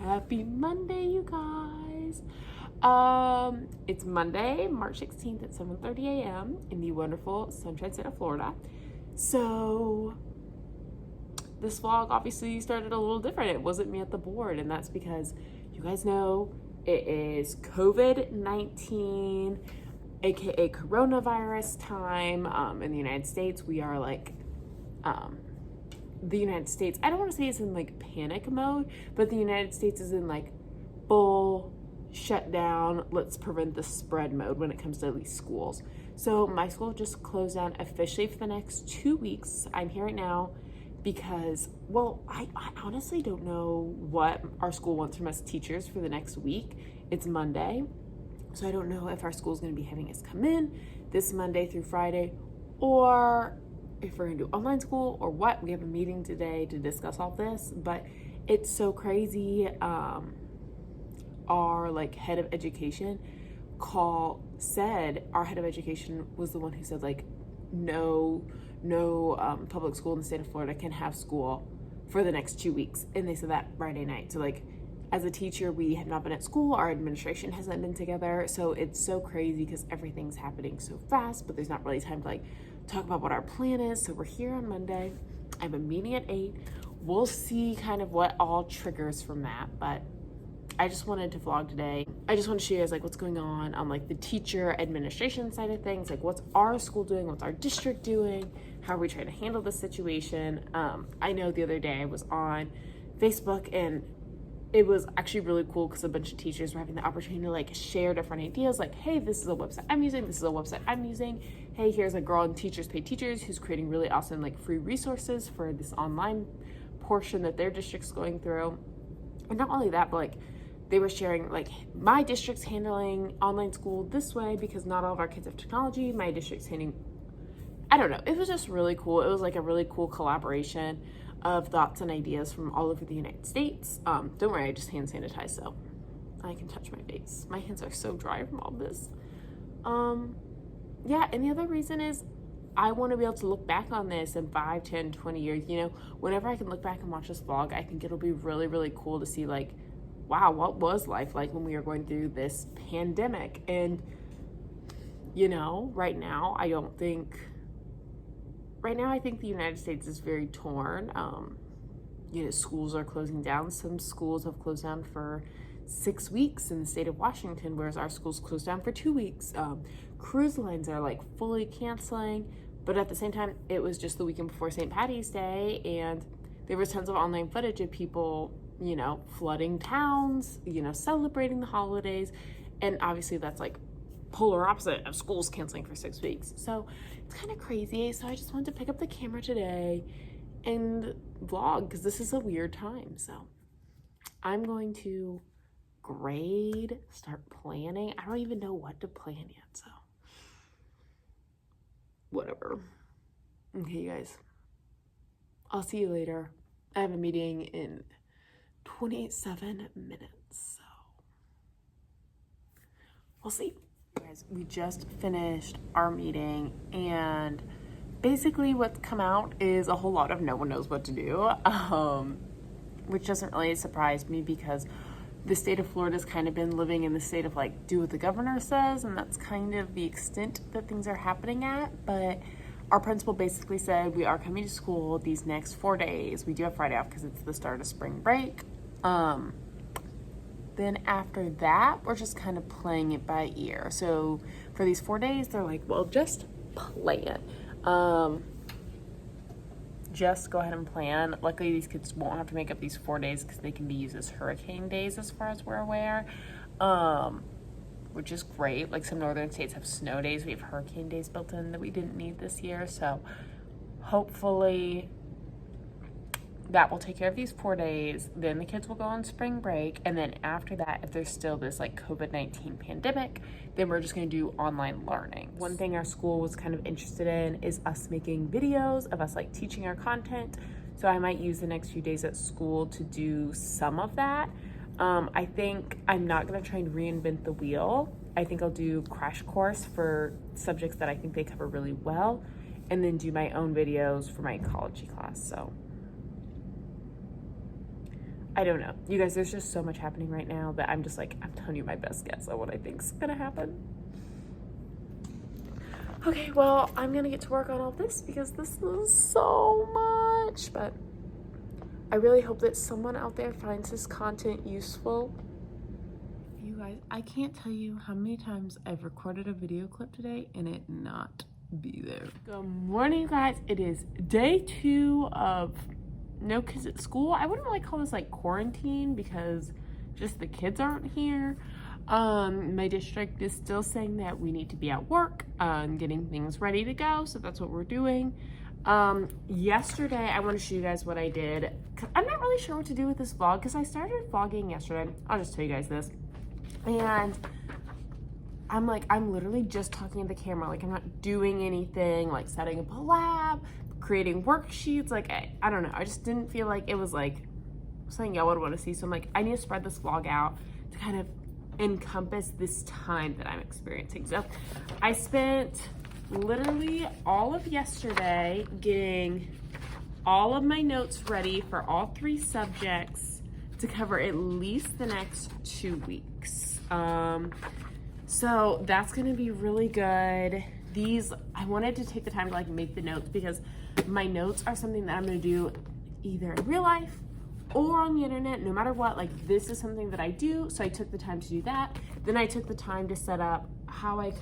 Happy Monday, you guys. It's Monday, March 16th at 7:30 a.m. in the wonderful Sunshine State of Florida. So this vlog obviously started a little different. It wasn't me at the board, and that's because you guys know it is COVID-19, aka coronavirus time. In the United States, we are like the United States, I don't want to say it's in like panic mode, but the United States is in like full shutdown, let's prevent the spread mode when it comes to at least schools. So my school just closed down officially for the next 2 weeks. I'm here right now because, well, I honestly don't know what our school wants from us teachers for the next week. It's Monday, so I don't know if our school is going to be having us come in this Monday through Friday, or if we're gonna do online school or what. We have a meeting today to discuss all this, but it's so crazy. Our like head of education said our head of education was the one who said like no public school in the state of Florida can have school for the next 2 weeks, and they said that Friday night. So like as a teacher, we have not been at school, our administration hasn't been together, so it's so crazy because everything's happening so fast, but there's not really time to like talk about what our plan is. So we're here on Monday. I have a meeting at 8. We'll see kind of what all triggers from that, but I just wanted to vlog today. I just want to show you guys like what's going on like the teacher administration side of things, like what's our school doing, what's our district doing, how are we trying to handle this situation. I know the other day I was on Facebook, and it was actually really cool because a bunch of teachers were having the opportunity to like share different ideas, like, hey, this is a website I'm using, this is a website I'm using. Hey, here's a girl in Teachers Pay Teachers who's creating really awesome like free resources for this online portion that their district's going through. And not only that, but like they were sharing like my district's handling online school this way because not all of our kids have technology. My district's handling, I don't know. It was just really cool. It was like a really cool collaboration of thoughts and ideas from all over the United States. Don't worry, I just hand sanitize so I can touch my face. My hands are so dry from all this. Yeah, and the other reason is I want to be able to look back on this in 5, 10, 20 years. You know, whenever I can look back and watch this vlog, I think it'll be really, really cool to see like, wow, what was life like when we were going through this pandemic? And, you know, right now, I think the United States is very torn. You know, schools are closing down. Some schools have closed down for 6 weeks in the state of Washington, whereas our schools closed down for 2 weeks. Cruise lines are like fully canceling, but at the same time, it was just the weekend before St. Patty's Day, and there was tons of online footage of people, you know, flooding towns, you know, celebrating the holidays, and obviously that's like polar opposite of schools canceling for 6 weeks. So it's kind of crazy. So I just wanted to pick up the camera today and vlog because this is a weird time. So I'm going to start planning. I don't even know what to plan yet, so whatever. Okay, you guys, I'll see you later. I have a meeting in 27 minutes, so we'll see. Guys, we just finished our meeting, and basically what's come out is a whole lot of no one knows what to do, which doesn't really surprise me because the state of Florida's kind of been living in the state of like, do what the governor says, and that's kind of the extent that things are happening at. But our principal basically said we are coming to school these next 4 days. We do have Friday off because it's the start of spring break. Then after that, we're just kind of playing it by ear. So for these 4 days, they're like, well, just plan. Just go ahead and plan. Luckily, these kids won't have to make up these 4 days because they can be used as hurricane days as far as we're aware, which is great. Like some northern states have snow days. We have hurricane days built in that we didn't need this year. So hopefully that will take care of these 4 days. Then the kids will go on spring break. And then after that, if there's still this like COVID-19 pandemic, then we're just gonna do online learning. One thing our school was kind of interested in is us making videos of us like teaching our content. So I might use the next few days at school to do some of that. I think I'm not gonna try and reinvent the wheel. I think I'll do crash course for subjects that I think they cover really well, and then do my own videos for my ecology class. So I don't know. You guys, there's just so much happening right now that I'm just like, I'm telling you my best guess on what I think's gonna happen. Okay, well, I'm gonna get to work on all this because this is so much, but I really hope that someone out there finds this content useful. You guys, I can't tell you how many times I've recorded a video clip today and it not be there. Good morning, you guys. It is day 2 of no kids at school. I wouldn't really call this like quarantine because just the kids aren't here. My district is still saying that we need to be at work, getting things ready to go. So that's what we're doing. Yesterday, I want to show you guys what I did. I'm not really sure what to do with this vlog because I started vlogging yesterday. I'll just tell you guys this. And I'm literally just talking to the camera. Like, I'm not doing anything, like setting up a lab, creating worksheets. Like, I don't know. I just didn't feel like it was like something y'all would want to see. So I'm like, I need to spread this vlog out to kind of encompass this time that I'm experiencing. So I spent literally all of yesterday getting all of my notes ready for all 3 subjects to cover at least the next 2 weeks. So that's gonna be really good. I wanted to take the time to like make the notes because my notes are something that I'm gonna do either in real life or on the internet, no matter what. Like, this is something that I do, so I took the time to do that. Then I took the time to set up how I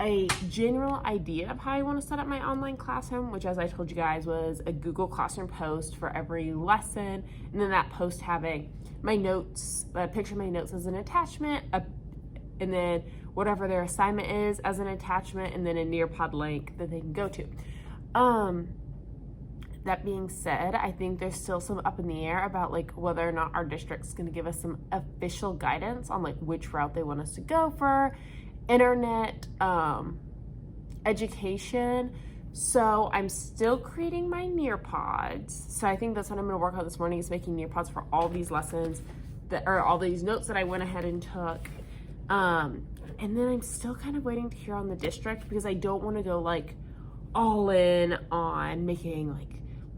a general idea of how I want to set up my online classroom, which, as I told you guys, was a Google Classroom post for every lesson, and then that post having my notes, a picture of my notes as an attachment, and then whatever their assignment is as an attachment, and then a Nearpod link that they can go to. That being said, I think there's still some up in the air about like whether or not our district's going to give us some official guidance on like which route they want us to go for internet education. So I'm still creating my Nearpods. So I think that's what I'm going to work on this morning, is making Nearpods for all these lessons that are all these notes that I went ahead and took. And then I'm still kind of waiting to hear on the district because I don't want to go like all in on making like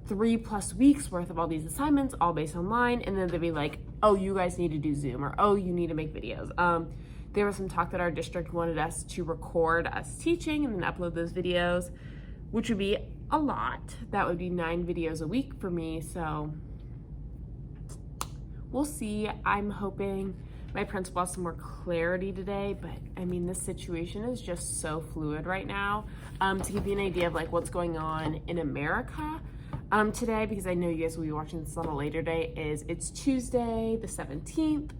3+ weeks worth of all these assignments all based online, and then they'd be like, oh, you guys need to do Zoom, or oh, you need to make videos. There was some talk that our district wanted us to record us teaching and then upload those videos, which would be a lot. That would be 9 videos a week for me, so we'll see. I'm hoping my principal has some more clarity today, but I mean, this situation is just so fluid right now. To give you an idea of like what's going on in America today, because I know you guys will be watching this on a later day, it's Tuesday the 17th.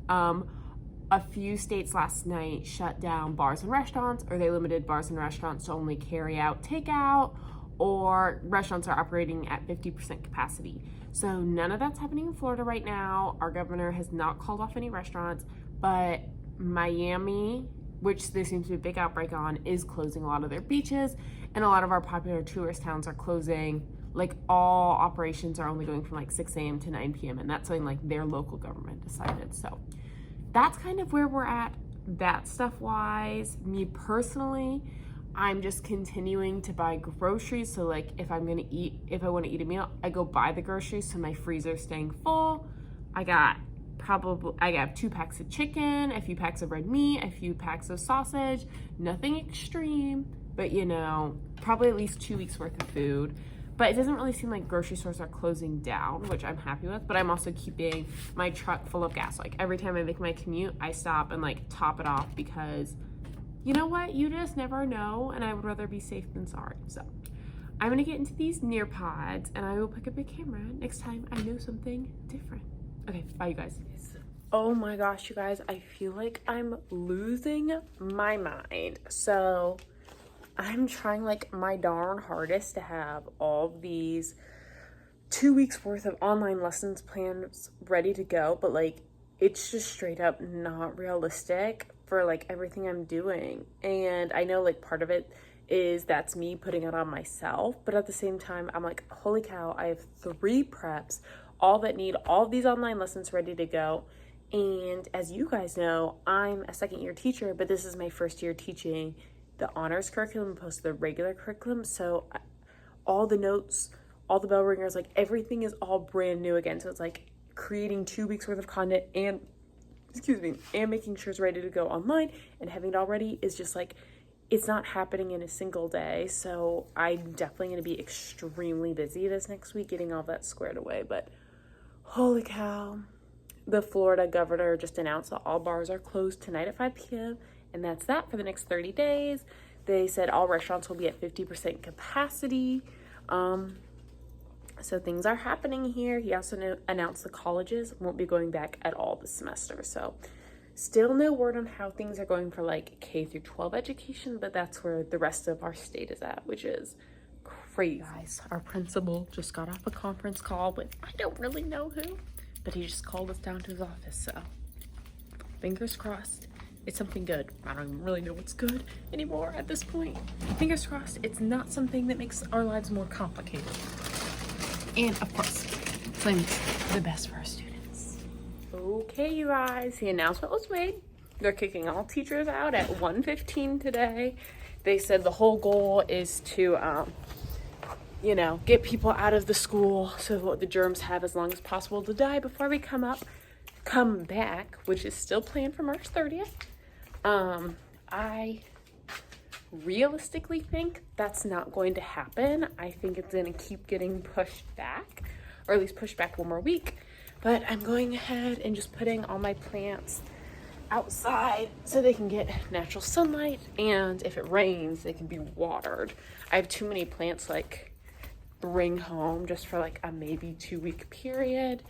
A few states last night shut down bars and restaurants, or they limited bars and restaurants to only carry out takeout, or restaurants are operating at 50% capacity. So none of that's happening in Florida right now. Our governor has not called off any restaurants, but Miami, which there seems to be a big outbreak on, is closing a lot of their beaches, and a lot of our popular tourist towns are closing. Like, all operations are only going from like 6 a.m. to 9 p.m. and that's something like their local government decided. So that's kind of where we're at, that stuff wise. Me personally, I'm just continuing to buy groceries. So like if I want to eat a meal, I go buy the groceries so my freezer's staying full. I have 2 packs of chicken, a few packs of red meat, a few packs of sausage, nothing extreme, but you know, probably at least 2 weeks worth of food. But it doesn't really seem like grocery stores are closing down, which I'm happy with. But I'm also keeping my truck full of gas. Like, every time I make my commute, I stop and like top it off, because you know what? You just never know, and I would rather be safe than sorry. So I'm gonna get into these Nearpods, and I will pick up a camera next time I know something different. Okay, bye, you guys. Oh my gosh, you guys, I feel like I'm losing my mind. So I'm trying like my darn hardest to have all these 2 weeks worth of online lessons plans ready to go, but like it's just straight up not realistic for like everything I'm doing. And I know like part of it is that's me putting it on myself, but at the same time I'm like, holy cow, I have 3 preps all that need all of these online lessons ready to go. And as you guys know, I'm a 2nd-year teacher, but this is my 1st year teaching the honors curriculum opposed to the regular curriculum. So all the notes, all the bell ringers, like everything is all brand new again. So it's like creating 2 weeks worth of content and making sure it's ready to go online and having it all ready is just like, it's not happening in a single day. So I'm definitely going to be extremely busy this next week getting all that squared away. But holy cow, the Florida governor just announced that all bars are closed tonight at 5 p.m. And that's that for the next 30 days. They said all restaurants will be at 50% capacity. So things are happening here. He also announced the colleges won't be going back at all this semester. So still no word on how things are going for like K through 12 education, but that's where the rest of our state is at, which is crazy. Guys, our principal just got off a conference call with, I don't really know who, but he just called us down to his office. So fingers crossed. It's something good. I don't even really know what's good anymore at this point. Fingers crossed it's not something that makes our lives more complicated. And of course, claims the best for our students. Okay, you guys, the announcement was made. They're kicking all teachers out at 1:15 today. They said the whole goal is to, get people out of the school so the germs have as long as possible to die before we come back, which is still planned for March 30th. I realistically think that's not going to happen. I think it's going to keep getting pushed back, or at least pushed back one more week. But I'm going ahead and just putting all my plants outside so they can get natural sunlight, and if it rains, they can be watered. I have too many plants like bring home just for like a maybe 2-week period.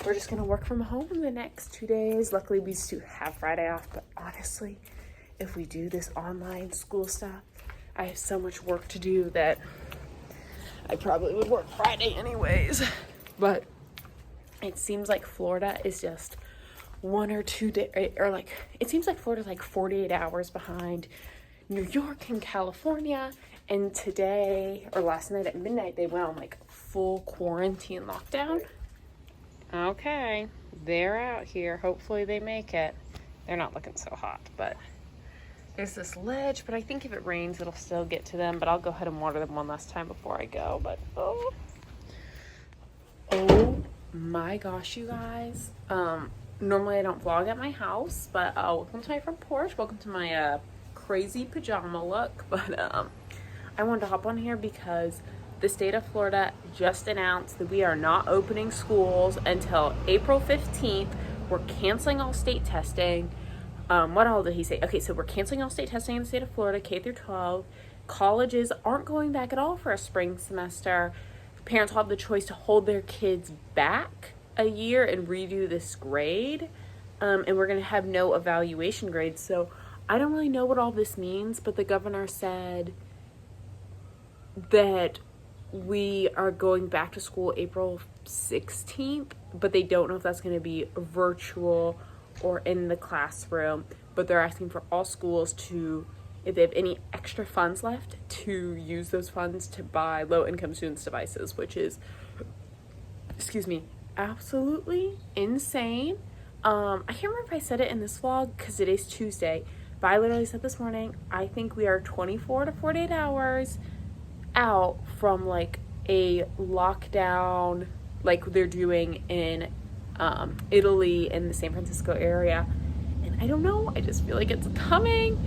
We're just gonna work from home the next 2 days. Luckily, we still have Friday off, but honestly, if we do this online school stuff, I have so much work to do that I probably would work Friday anyways. But it seems like Florida is just 1 or 2 days, or like, it seems like Florida's like 48 hours behind New York and California. And today, or last night at midnight, they went on like full quarantine lockdown. Okay, they're out here. Hopefully they make it. They're not looking so hot, but there's this ledge, but I think if it rains, it'll still get to them, but I'll go ahead and water them one last time before I go. But oh my gosh, you guys. Normally I don't vlog at my house, but welcome to my front porch. Welcome to my crazy pajama look. But I wanted to hop on here because the state of Florida just announced that we are not opening schools until April 15th. We're canceling all state testing. What all did he say? Okay, so we're canceling all state testing in the state of Florida, K through 12. Colleges aren't going back at all for a spring semester. Parents will have the choice to hold their kids back a year and redo this grade. And we're going to have no evaluation grades. So I don't really know what all this means, but the governor said that we are going back to school April 16th, but they don't know if that's going to be virtual or in the classroom. But they're asking for all schools to, if they have any extra funds left, to use those funds to buy low-income students devices, which is, absolutely insane. I can't remember if I said it in this vlog because today's Tuesday, but I literally said this morning, I think we are 24 to 48 hours out from like a lockdown like they're doing in Italy in the San Francisco area, and I don't know, I just feel like it's coming.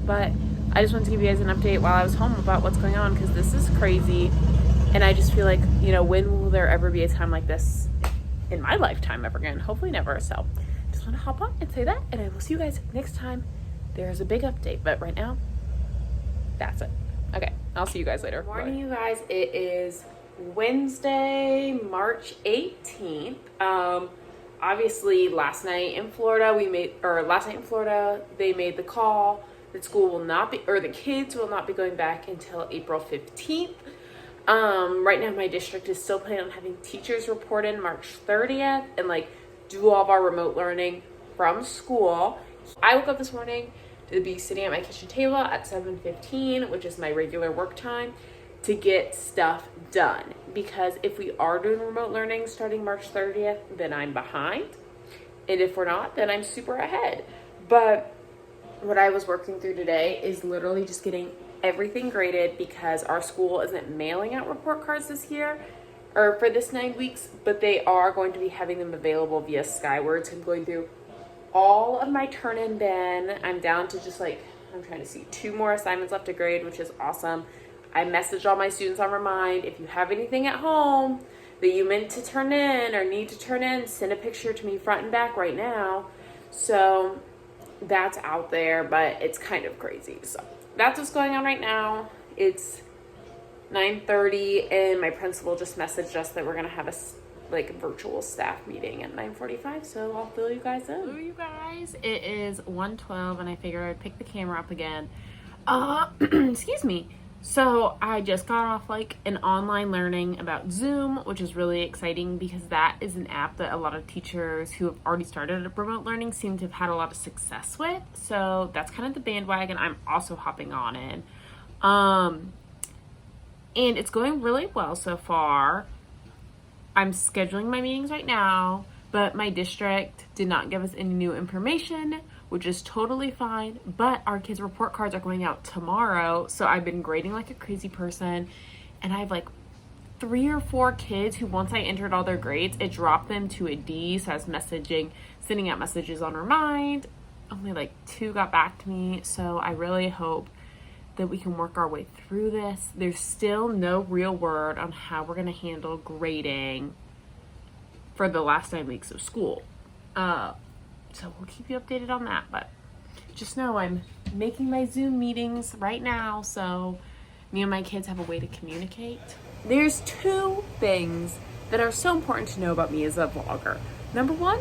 But I just wanted to give you guys an update while I was home about what's going on, because this is crazy, and I just feel like, when will there ever be a time like this in my lifetime ever again? Hopefully never. So just want to hop on and say that, and I will see you guys next time there's a big update. But right now, that's it. Okay, I'll see you guys later. Morning, you guys. It is Wednesday, March 18th. Obviously last night in Florida, they made the call that school will not be, or the kids will not be going back until April 15th. Right now my district is still planning on having teachers report in March 30th and do all of our remote learning from school. I woke up this morning to be sitting at my kitchen table at 7:15, which is my regular work time, to get stuff done. Because if we are doing remote learning starting March 30th, then I'm behind. And if we're not, then I'm super ahead. But what I was working through today is literally just getting everything graded because our school isn't mailing out report cards this year or for this 9 weeks, but they are going to be having them available via Skyward. So I'm going through all of my turn-in bin. I'm down to just like, I'm trying to see, 2 more assignments left to grade, which is awesome. I messaged all my students on Remind, if you have anything at home that you meant to turn in or need to turn in, send a picture to me front and back right now. So that's out there, but it's kind of crazy. So that's what's going on right now. It's 9:30 and my principal just messaged us that we're gonna have a virtual staff meeting at 9:45. So I'll fill you guys in. Hello, you guys. It is 1:12 and I figured I'd pick the camera up again. Excuse me. So I just got off like an online learning about Zoom, which is really exciting because that is an app that a lot of teachers who have already started remote learning seem to have had a lot of success with. So that's kind of the bandwagon I'm also hopping on in. And it's going really well so far. I'm scheduling my meetings right now, but my district did not give us any new information, which is totally fine. But our kids' report cards are going out tomorrow, so I've been grading like a crazy person, and I have like 3 or 4 kids who, once I entered all their grades, it dropped them to a D. So I was sending out messages on Remind. Only like 2 got back to me, so I really hope that we can work our way through this. There's still no real word on how we're going to handle grading for the last 9 weeks of school. So we'll keep you updated on that, but just know I'm making my Zoom meetings right now, so me and my kids have a way to communicate. There's 2 things that are so important to know about me as a vlogger. Number 1,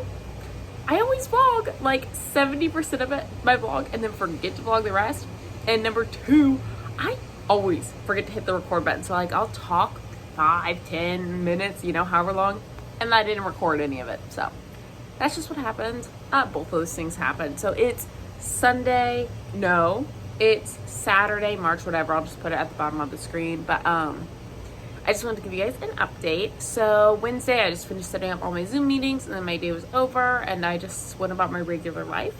I always vlog like 70% of my vlog and then forget to vlog the rest. And number 2, I always forget to hit the record button. So like I'll talk 5-10 minutes, however long, and I didn't record any of it. So that's just what happens. Both of those things happen. So it's Sunday. No, it's Saturday, March, whatever. I'll just put it at the bottom of the screen. But I just wanted to give you guys an update. So Wednesday, I just finished setting up all my Zoom meetings, and then my day was over, and I just went about my regular life.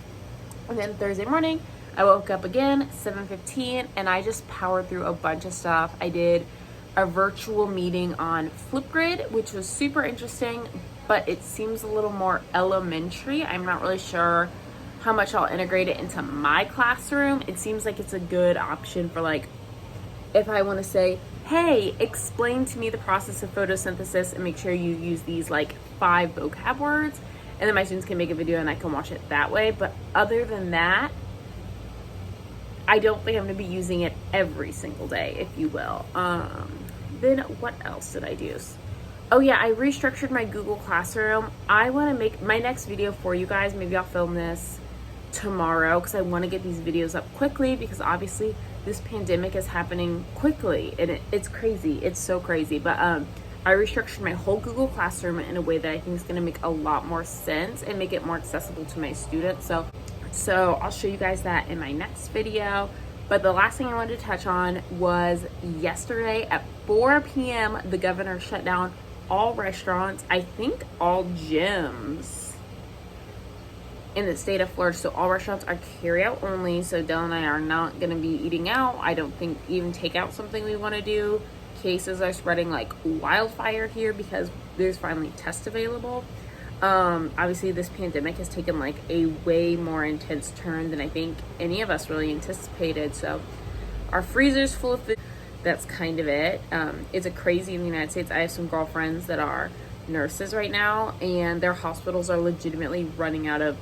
And then Thursday morning, I woke up again, 7:15, and I just powered through a bunch of stuff. I did a virtual meeting on Flipgrid, which was super interesting, but it seems a little more elementary. I'm not really sure how much I'll integrate it into my classroom. It seems like it's a good option for like, if I want to say, hey, explain to me the process of photosynthesis and make sure you use these like 5 vocab words, and then my students can make a video and I can watch it that way. But other than that, I don't think I'm going to be using it every single day, if you will. Then what else did I do? Oh yeah, I restructured my Google Classroom. I want to make my next video for you guys. Maybe I'll film this tomorrow because I want to get these videos up quickly, because obviously this pandemic is happening quickly and it's crazy. It's so crazy. But I restructured my whole Google Classroom in a way that I think is going to make a lot more sense and make it more accessible to my students. So I'll show you guys that in my next video. But the last thing I wanted to touch on was yesterday at 4 p.m. the governor shut down all restaurants, I think all gyms in the state of Florida. So all restaurants are carry out only. So Dell and I are not going to be eating out. I don't think even take out something we want to do. Cases are spreading like wildfire here because there's finally tests available. Obviously this pandemic has taken like a way more intense turn than I think any of us really anticipated. So our freezer's full of food. That's kind of it. It's a crazy in the United States. I have some girlfriends that are nurses right now, and their hospitals are legitimately running out of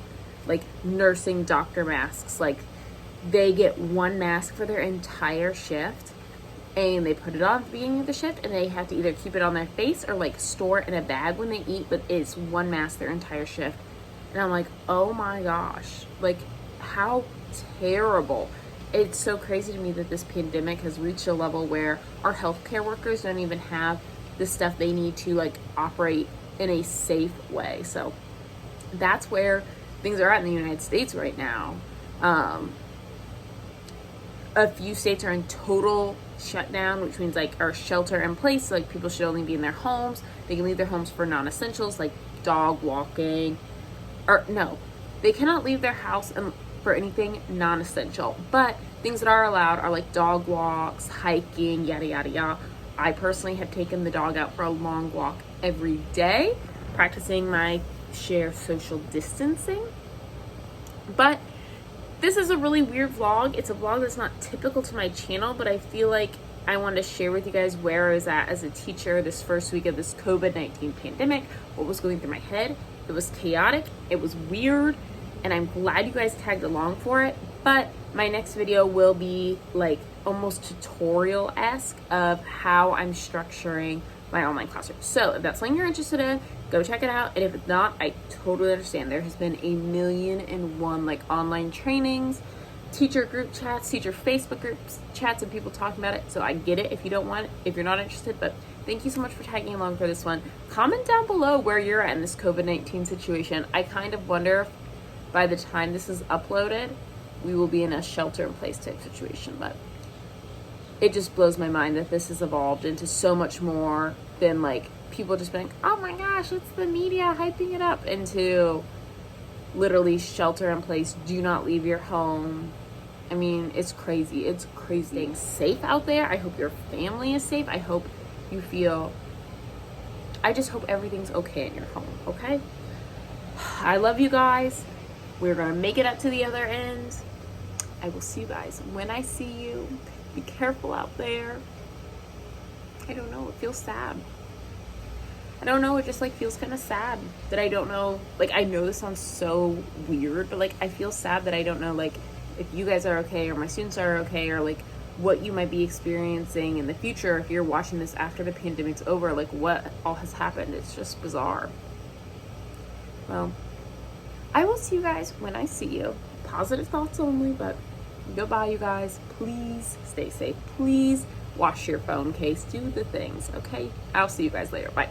like nursing doctor masks. Like they get 1 mask for their entire shift, and they put it on at the beginning of the shift, and they have to either keep it on their face or like store it in a bag when they eat, but it's 1 mask their entire shift. And I'm like, oh my gosh, like how terrible. It's so crazy to me that this pandemic has reached a level where our healthcare workers don't even have the stuff they need to like operate in a safe way. So that's where things are at in the United States right now. A few states are in total shutdown, which means like our shelter in place. Like people should only be in their homes. They can leave their homes for non-essentials like dog walking, or no, they cannot leave their house for anything non-essential. But things that are allowed are like dog walks, hiking, yada yada yada. I personally have taken the dog out for a long walk every day, practicing my share of social distancing. But this is a really weird vlog. It's a vlog that's not typical to my channel, but I feel like I wanted to share with you guys where I was at as a teacher this first week of this COVID-19 pandemic, what was going through my head. It was chaotic, it was weird, and I'm glad you guys tagged along for it. But my next video will be like almost tutorial-esque of how I'm structuring my online classroom. So if that's something you're interested in, go check it out. And if it's not, I totally understand. There has been 1,000,001 like online trainings, teacher group chats, teacher Facebook groups chats, and people talking about it. So I get it if you don't want it, if you're not interested. But thank you so much for tagging along for this one. Comment down below where you're at in this COVID-19 situation. I kind of wonder if by the time this is uploaded, we will be in a shelter-in-place type situation. But it just blows my mind that this has evolved into so much more than like people just being, oh my gosh, it's the media hyping it up, into literally shelter in place, do not leave your home. I mean, it's crazy. It's crazy. Staying safe out there. I hope your family is safe. I hope you feel, I just hope everything's okay in your home, okay? I love you guys. We're gonna make it up to the other end. I will see you guys when I see you. Be careful out there. I don't know, it feels sad. I don't know, it just like feels kind of sad that I don't know, like I know this sounds so weird, but like I feel sad that I don't know like if you guys are okay or my students are okay, or like what you might be experiencing in the future if you're watching this after the pandemic's over, like what all has happened. It's just bizarre. Well, I will see you guys when I see you. Positive thoughts only, but goodbye, you guys. Please stay safe. Please wash your phone case. Do the things, okay? I'll see you guys later. Bye.